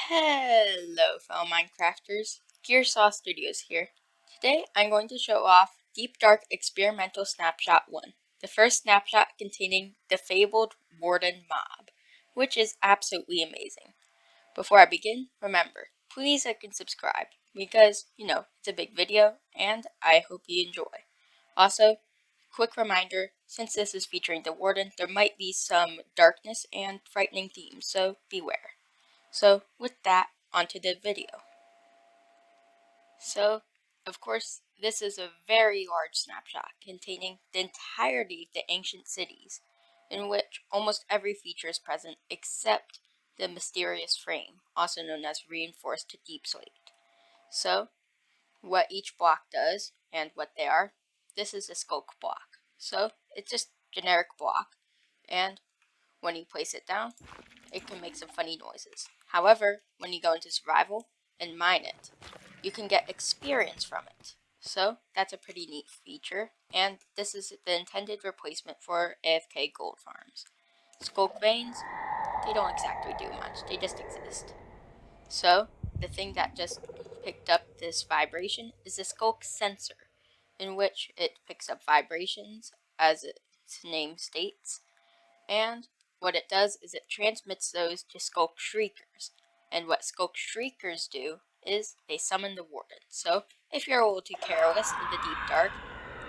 Hello, fellow Minecrafters. Gearsaw Studios here. Today, I'm going to show off Deep Dark Experimental Snapshot 1, the first snapshot containing the fabled Warden mob, which is absolutely amazing. Before I begin, remember, please like and subscribe, because, it's a big video, and I hope you enjoy. Also, quick reminder, since this is featuring the Warden, there might be some darkness and frightening themes, so beware. So, with that, onto the video. So, of course, this is a very large snapshot containing the entirety of the ancient cities, in which almost every feature is present except the mysterious frame, also known as reinforced to deep slate. So, what each block does, and what they are, this is a Skulk block. So, it's just generic block, and when you place it down, it can make some funny noises. However, when you go into survival and mine it, you can get experience from it. So that's a pretty neat feature, and this is the intended replacement for AFK gold farms. Skulk veins, they don't exactly do much, they just exist. So the thing that just picked up this vibration is the Skulk Sensor, in which it picks up vibrations, as its name states, and what it does is it transmits those to Skulk Shriekers. And what Skulk Shriekers do is they summon the Warden. So if you're a little too careless in the deep dark,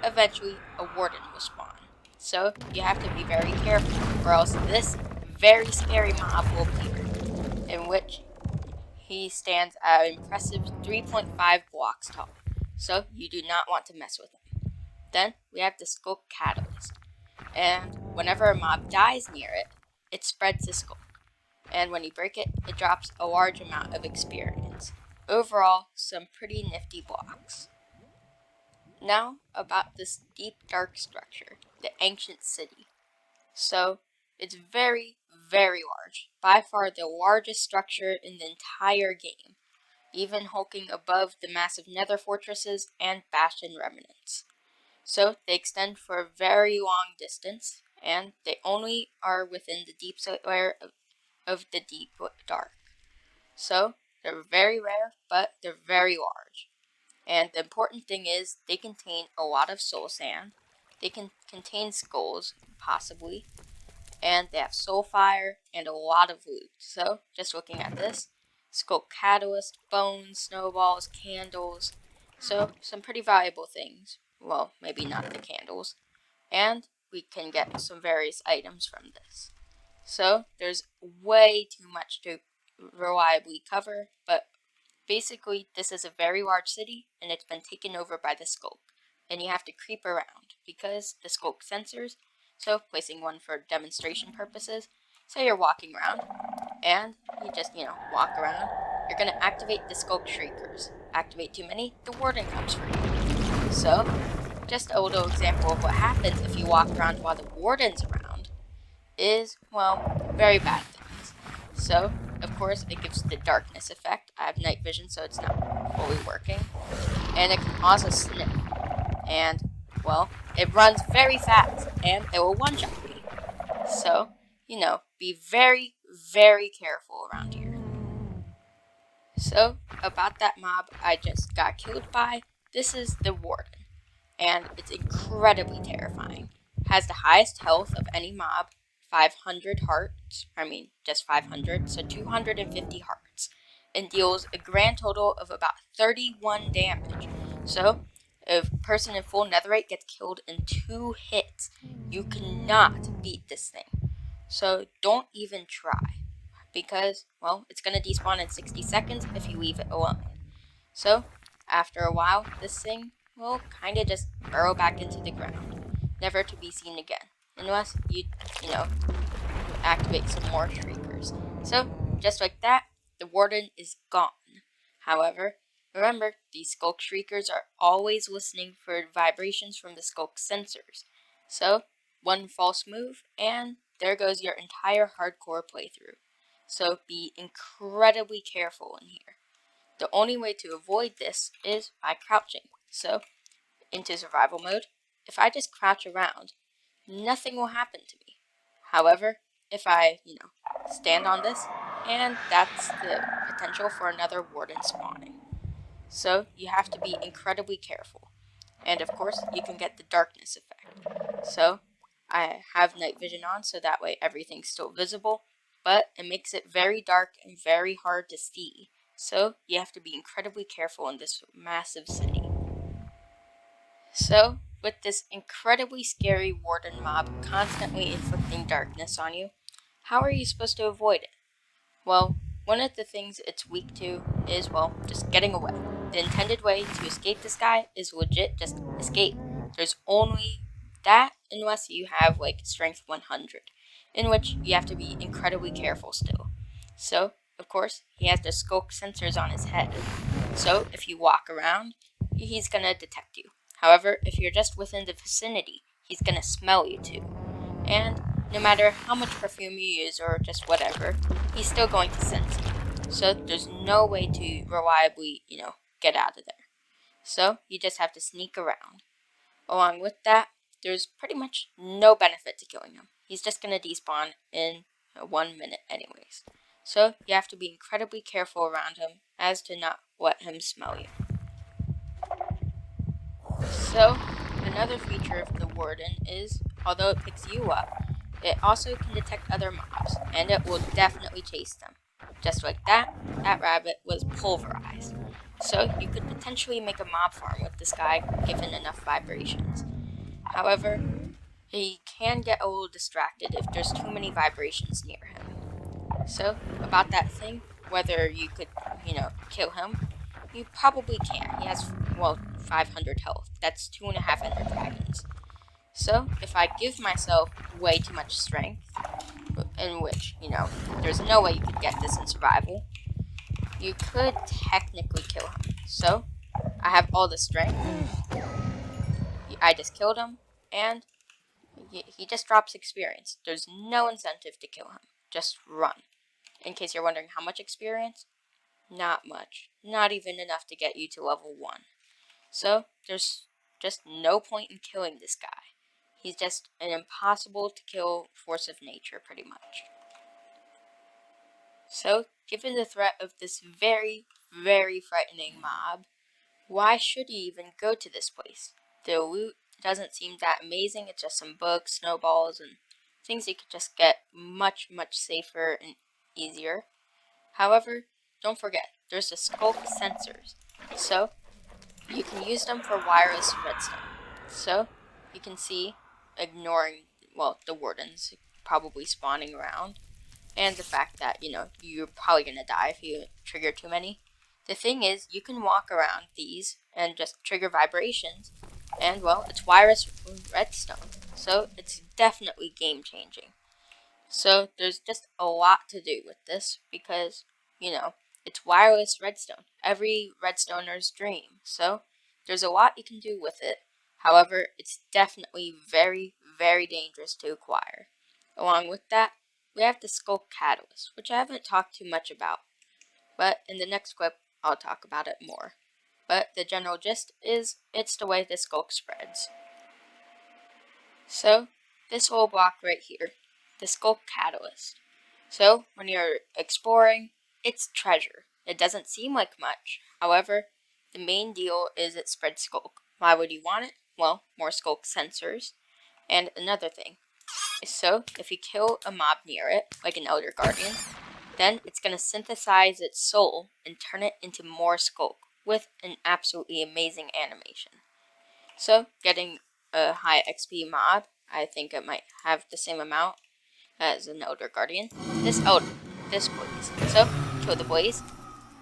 eventually a Warden will spawn. So you have to be very careful, or else this very scary mob will appear, in which he stands at an impressive 3.5 blocks tall. So you do not want to mess with him. Then we have the Skulk Catalyst, and whenever a mob dies near it, it spreads the Skulk, and when you break it, it drops a large amount of experience. Overall, some pretty nifty blocks. Now, about this deep dark structure, the ancient city. So, it's very, very large, by far the largest structure in the entire game, even hulking above the massive nether fortresses and bastion remnants. So they extend for a very long distance, and they only are within the deep layer of the deep dark. So they're very rare, but they're very large. And the important thing is they contain a lot of soul sand. They can contain skulls, possibly, and they have soul fire and a lot of loot. So just looking at this, Skulk Catalyst, bones, snowballs, candles, so some pretty valuable things. Well, maybe not the candles. And we can get some various items from this. So there's way too much to reliably cover, but basically this is a very large city and it's been taken over by the Skulk. And you have to creep around because the Skulk sensors, so placing one for demonstration purposes, so you're walking around and you just, walk around. You're going to activate the Skulk Shriekers. Activate too many, the Warden comes for you. So, just a little example of what happens if you walk around while the Warden's around is, well, very bad things. So, of course, it gives the darkness effect. I have night vision, so it's not fully working. And it can also sniff. And, well, it runs very fast, and it will one-shot me. So, be very, very careful around here. So, about that mob I just got killed by, this is the Warden, and it's incredibly terrifying. Has the highest health of any mob, 500 hearts, just 500, so 250 hearts, and deals a grand total of about 31 damage. So, if a person in full netherite gets killed in 2 hits, you cannot beat this thing. So don't even try, because, well, it's going to despawn in 60 seconds if you leave it alone. So, after a while, this thing will kind of just burrow back into the ground, never to be seen again, unless you activate some more shriekers. So, just like that, the Warden is gone. However, remember, these Skulk Shriekers are always listening for vibrations from the Skulk Sensors. So, one false move, and there goes your entire hardcore playthrough. So be incredibly careful in here. The only way to avoid this is by crouching. So, into survival mode, if I just crouch around, nothing will happen to me. However, if I, stand on this, and that's the potential for another Warden spawning. So you have to be incredibly careful. And of course, you can get the darkness effect. So I have night vision on so that way everything's still visible, but it makes it very dark and very hard to see. So you have to be incredibly careful in this massive city. So with this incredibly scary Warden mob constantly inflicting darkness on you, how are you supposed to avoid it? Well, one of the things it's weak to is, well, just getting away. The intended way to escape this guy is legit just escape. There's only that unless you have like strength 100, in which you have to be incredibly careful still. So, of course, he has the Skulk Sensors on his head. So, if you walk around, he's gonna detect you. However, if you're just within the vicinity, he's gonna smell you too. And no matter how much perfume you use or just whatever, he's still going to sense you. So there's no way to reliably, get out of there. So you just have to sneak around. Along with that, there's pretty much no benefit to killing him. He's just going to despawn in 1 minute anyways. So you have to be incredibly careful around him as to not let him smell you. So another feature of the Warden is, although it picks you up, it also can detect other mobs, and it will definitely chase them. Just like that rabbit was pulverized. So you could potentially make a mob farm with this guy given enough vibrations. However, he can get a little distracted if there's too many vibrations near him. So about that thing, whether you could, kill him, you probably can. He has, 500 health. That's 2.5 Ender Dragons. So, if I give myself way too much strength, in which, there's no way you could get this in survival, you could technically kill him. So, I have all the strength, I just killed him, and he just drops experience. There's no incentive to kill him. Just run. In case you're wondering how much experience, not much. Not even enough to get you to level 1. So, there's just no point in killing this guy. He's just an impossible to kill force of nature, pretty much. So, given the threat of this very, very frightening mob, why should you even go to this place? The loot doesn't seem that amazing. It's just some bugs, snowballs, and things you could just get much, much safer and easier. However, don't forget, there's the Skulk Sensors. So, you can use them for wireless redstone. So, you can see, ignoring, the Wardens probably spawning around, and the fact that, you're probably going to die if you trigger too many. The thing is, you can walk around these and just trigger vibrations, and, it's wireless redstone. So, it's definitely game-changing. So, there's just a lot to do with this, because, it's wireless redstone. Every redstoner's dream. So, there's a lot you can do with it. However, it's definitely very, very dangerous to acquire. Along with that, we have the Skulk Catalyst, which I haven't talked too much about. But in the next clip, I'll talk about it more. But the general gist is, it's the way the Skulk spreads. So, this whole block right here, the Skulk Catalyst. So, when you're exploring, it's treasure. It doesn't seem like much. However, the main deal is it spreads Skulk. Why would you want it? Well, more Skulk Sensors. And another thing. So, if you kill a mob near it, like an Elder Guardian, then it's going to synthesize its soul and turn it into more Skulk with an absolutely amazing animation. So, getting a high XP mob, I think it might have the same amount as an Elder Guardian. This blaze. So, kill the blaze,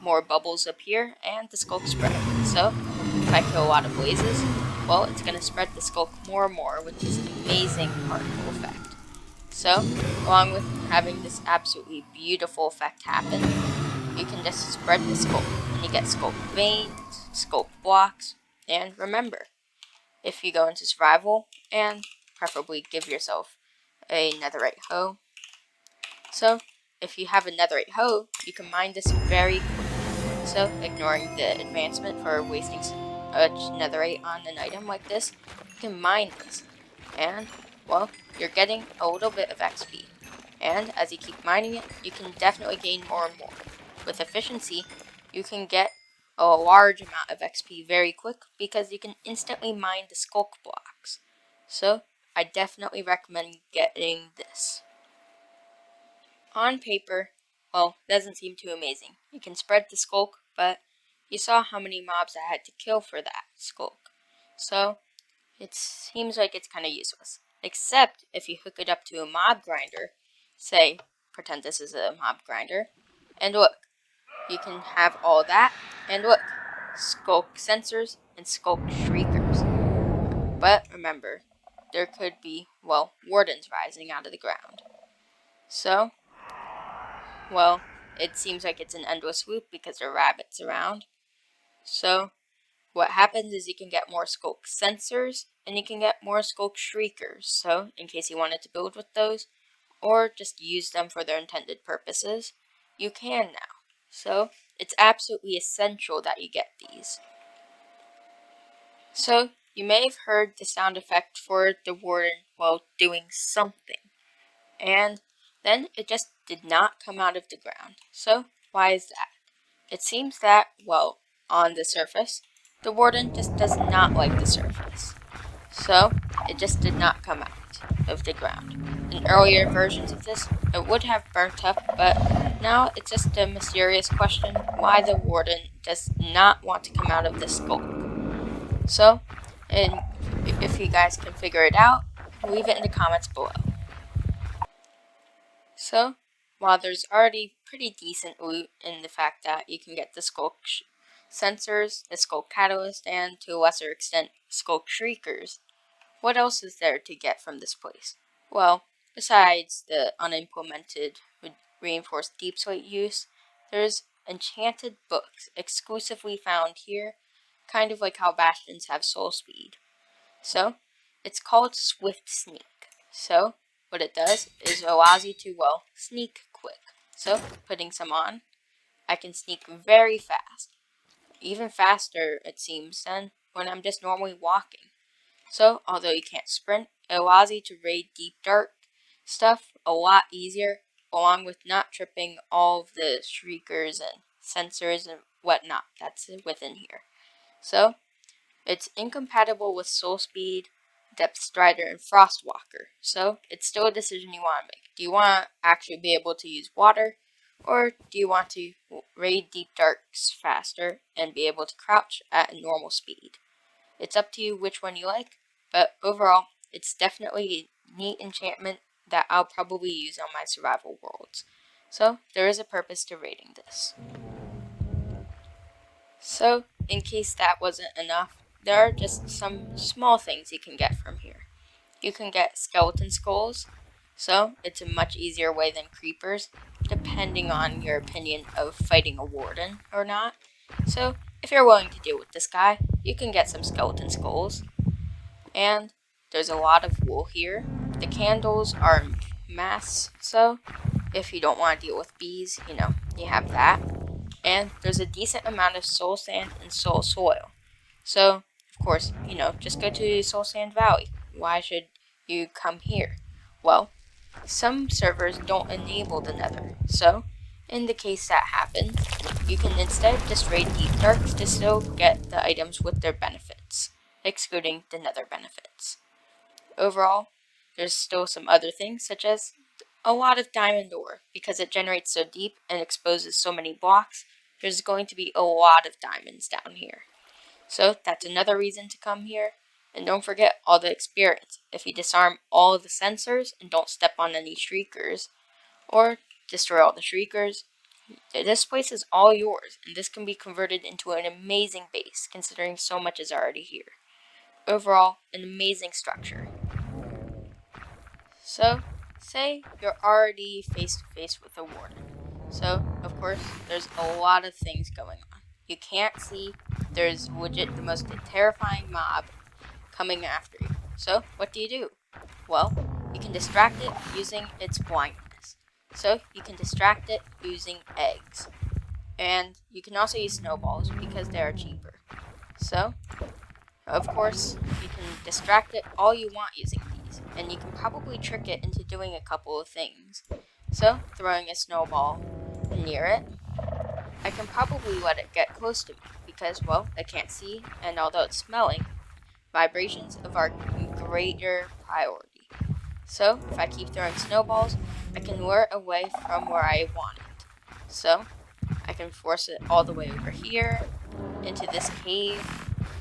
more bubbles appear, and the Skulk spread. So, if I kill a lot of blazes, it's going to spread the Skulk more and more with this amazing particle effect. So, along with having this absolutely beautiful effect happen, you can just spread the Skulk, and you get Skulk veins, Skulk blocks, and remember, if you go into survival, and preferably give yourself a netherite hoe. So, if you have a netherite hoe, you can mine this very quickly. So, ignoring the advancement for wasting a netherite on an item like this, you can mine this. And, you're getting a little bit of XP. And as you keep mining it, you can definitely gain more and more. with efficiency, you can get a large amount of XP very quick because you can instantly mine the Skulk blocks. So, I definitely recommend getting this. On paper, well, doesn't seem too amazing. You can spread the Skulk, but you saw how many mobs I had to kill for that Skulk. So, it seems like it's kind of useless. Except if you hook it up to a mob grinder, say, pretend this is a mob grinder, and look, you can have all that, and look, Skulk Sensors and Skulk Shriekers. But remember, there could be, well, Wardens rising out of the ground. So, well, it seems like it's an endless loop because there are rabbits around. So, what happens is you can get more Skulk Sensors, and you can get more Skulk Shriekers. So, in case you wanted to build with those, or just use them for their intended purposes, you can now. So, it's absolutely essential that you get these. So, you may have heard the sound effect for the Warden while doing something. And then it just did not come out of the ground. So, why is that? It seems that, well, on the surface, the Warden just does not like the surface. So, it just did not come out of the ground. In earlier versions of this, it would have burnt up, but now it's just a mysterious question why the Warden does not want to come out of the Skulk. So, and if you guys can figure it out, leave it in the comments below. So, while there's already pretty decent loot in the fact that you can get the Skulk Sensors, the Skulk Catalyst, and to a lesser extent, Skulk Shriekers, what else is there to get from this place? Well, besides the unimplemented reinforced deep slate use, there's enchanted books exclusively found here, kind of like how bastions have soul speed. So, it's called Swift Sneak. So, what it does is it allows you to, well, sneak quick. So, putting some on, I can sneak very fast. Even faster, it seems, than when I'm just normally walking. So, although you can't sprint, it allows you to raid deep dark stuff a lot easier, along with not tripping all of the shriekers and sensors and whatnot that's within here. So, it's incompatible with Soul Speed, Depth Strider, and Frostwalker, so it's still a decision you want to make. Do you want to actually be able to use water, or do you want to raid deep darks faster and be able to crouch at a normal speed? It's up to you which one you like, but overall, it's definitely a neat enchantment that I'll probably use on my survival worlds. So, there is a purpose to raiding this. So, in case that wasn't enough, there are just some small things you can get from here. You can get skeleton skulls, so it's a much easier way than creepers, depending on your opinion of fighting a warden or not. So, if you're willing to deal with this guy, you can get some skeleton skulls. And there's a lot of wool here. The candles are mass, so if you don't want to deal with bees, you have that. And there's a decent amount of soul sand and soul soil. So, of course, just go to Soul Sand Valley. Why should you come here? Well, some servers don't enable the nether. So, in the case that happens, you can instead just raid deep darks to still get the items with their benefits, excluding the nether benefits. Overall, there's still some other things, such as a lot of diamond ore. Because it generates so deep and exposes so many blocks, there's going to be a lot of diamonds down here. So that's another reason to come here. And don't forget all the experience. If you disarm all the sensors and don't step on any shriekers, or destroy all the shriekers, this place is all yours, and this can be converted into an amazing base, considering so much is already here. Overall, an amazing structure. So, say you're already face to face with a warden. So, of course, there's a lot of things going on. You can't see, there's legit the most terrifying mob coming after you. So, what do? Well, you can distract it using its blindness. So, you can distract it using eggs. And you can also use snowballs because they are cheaper. So, of course, you can distract it all you want using these, and you can probably trick it into doing a couple of things. So, throwing a snowball near it, I can probably let it get close to me because, well, it can't see, and although it's smelling, vibrations are greater priority. So, if I keep throwing snowballs, I can lure it away from where I want it. So, I can force it all the way over here, into this cave,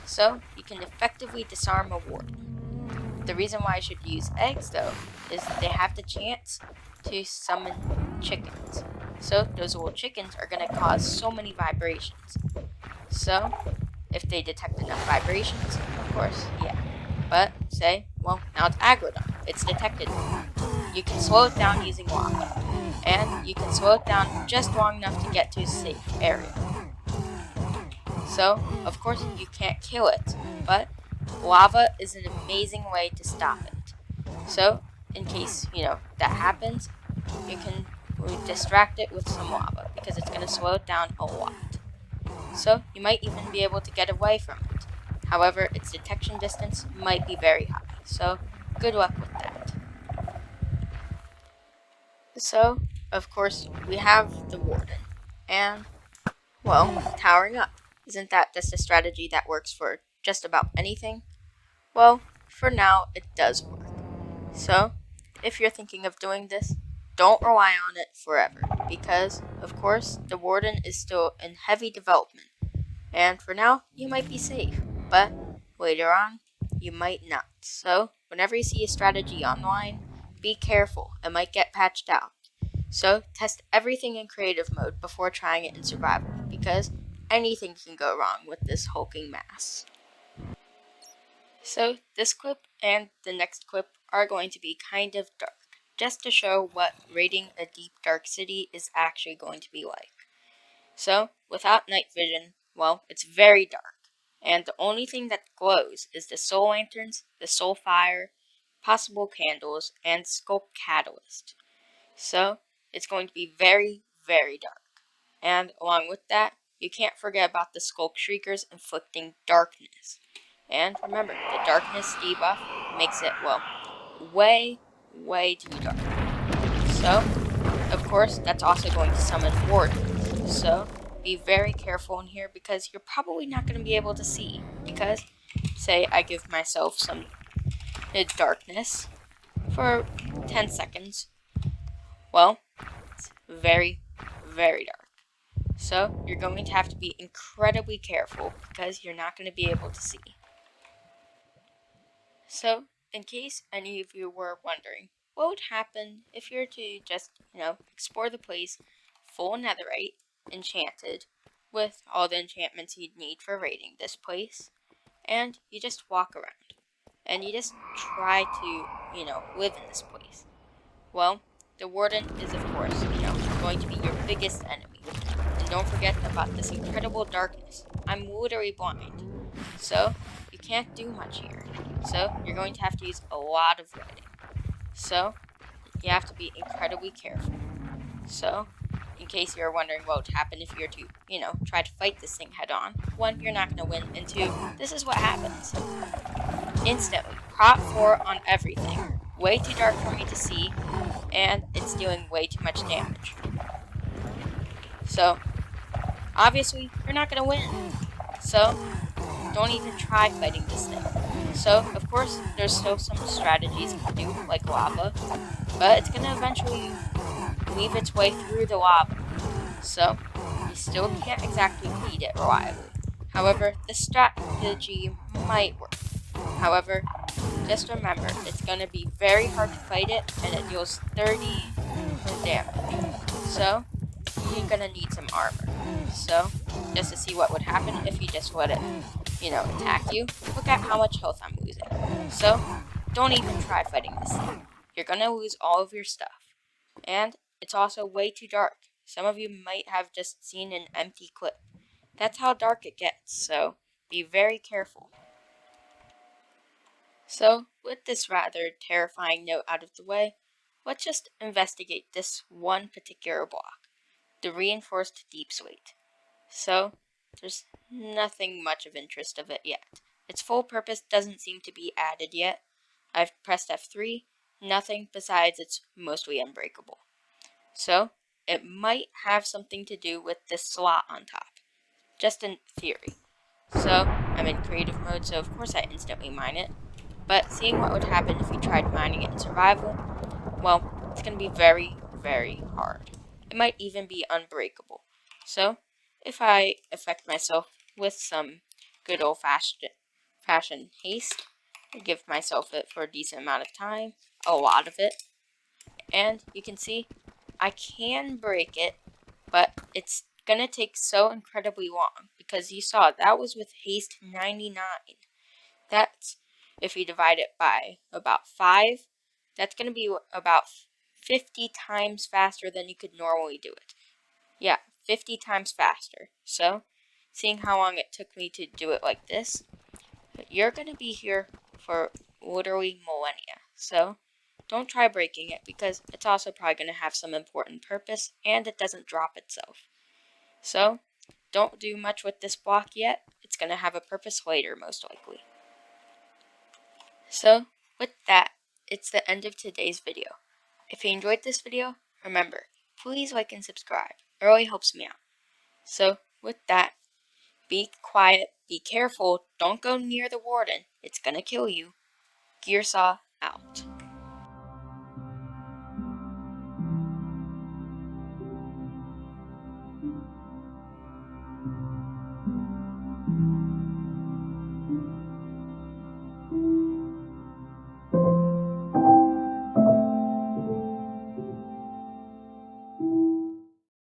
so you can effectively disarm a warden. The reason why I should use eggs, though, is they have the chance to summon chickens. So, those little chickens are going to cause so many vibrations. So, if they detect enough vibrations, of course, yeah. But, say, well, now it's aggro done. It's detected. You can slow it down using lava. And you can slow it down just long enough to get to a safe area. So, of course, you can't kill it, but lava is an amazing way to stop it. So, in case, that happens, you can distract it with some lava because it's going to slow it down a lot. So, you might even be able to get away from it. However, its detection distance might be very high, so good luck with that. So, of course, we have the Warden, and, well, towering up. Isn't that just a strategy that works for just about anything? Well, for now, it does work. So, if you're thinking of doing this, don't rely on it forever, because, of course, the Warden is still in heavy development, and for now, you might be safe, but later on, you might not. So, whenever you see a strategy online, be careful, it might get patched out. So, test everything in creative mode before trying it in survival, because anything can go wrong with this hulking mass. So, this clip and the next clip are going to be kind of dark, just to show what raiding a deep dark city is actually going to be like. So, without night vision, well, it's very dark, and the only thing that glows is the soul lanterns, the soul fire, possible candles, and Skulk catalyst. So, it's going to be very, very dark. And along with that, you can't forget about the Skulk Shriekers inflicting darkness. And remember, the darkness debuff makes it, well, way, way too dark. So, of course, that's also going to summon wardens. So, be very careful in here because you're probably not going to be able to see. Because, say, I give myself some darkness for 10 seconds. Well, it's very, very dark. So, you're going to have to be incredibly careful because you're not going to be able to see. So, in case any of you were wondering, what would happen if you were to just, explore the place full netherite, enchanted, with all the enchantments you'd need for raiding this place, and you just walk around, and you just try to, live in this place? Well, the Warden is, of course, going to be your biggest enemy. And don't forget about this incredible darkness. I'm literally blind. So, you can't do much here. So, you're going to have to use a lot of lighting. So, you have to be incredibly careful. So, in case you're wondering what would happen if you were to, try to fight this thing head on, one, you're not going to win, and two, this is what happens. Instantly, prop 4 on everything. Way too dark for me to see, and it's doing way too much damage. So, obviously, you're not going to win. So, don't even try fighting this thing. So, of course, there's still some strategies you can do, like lava, but it's going to eventually weave its way through the lava. So, you still can't exactly beat it reliably. However, the strategy might work. However, just remember, it's going to be very hard to fight it, and it deals 30 damage. So, you're going to need some armor. So, just to see what would happen if you just let it, attack you, look at how much health I'm losing. So, don't even try fighting this thing. You're going to lose all of your stuff. And it's also way too dark. Some of you might have just seen an empty clip. That's how dark it gets, so be very careful. So, with this rather terrifying note out of the way, let's just investigate this one particular block, the reinforced deep slate. So, there's nothing much of interest of it yet. Its full purpose doesn't seem to be added yet. I've pressed F3, nothing besides it's mostly unbreakable. So, it might have something to do with this slot on top. Just in theory. So, I'm in creative mode, so of course I instantly mine it. But seeing what would happen if we tried mining it in survival, well, it's going to be very, very hard. It might even be unbreakable. So, if I affect myself with some good old-fashioned haste, I give myself it for a decent amount of time, a lot of it, and you can see I can break it, but it's going to take so incredibly long, because you saw that was with haste 99. That's, if we divide it by about 5, that's going to be about 50 times faster than you could normally do it. Yeah, 50 times faster. So, seeing how long it took me to do it like this, you're going to be here for literally millennia. So, don't try breaking it, because it's also probably going to have some important purpose, and it doesn't drop itself. So, don't do much with this block yet. It's going to have a purpose later, most likely. So, with that, it's the end of today's video. If you enjoyed this video, remember, please like and subscribe. It really helps me out. So, with that, be quiet, be careful, don't go near the Warden. It's gonna kill you. Gearsaw out.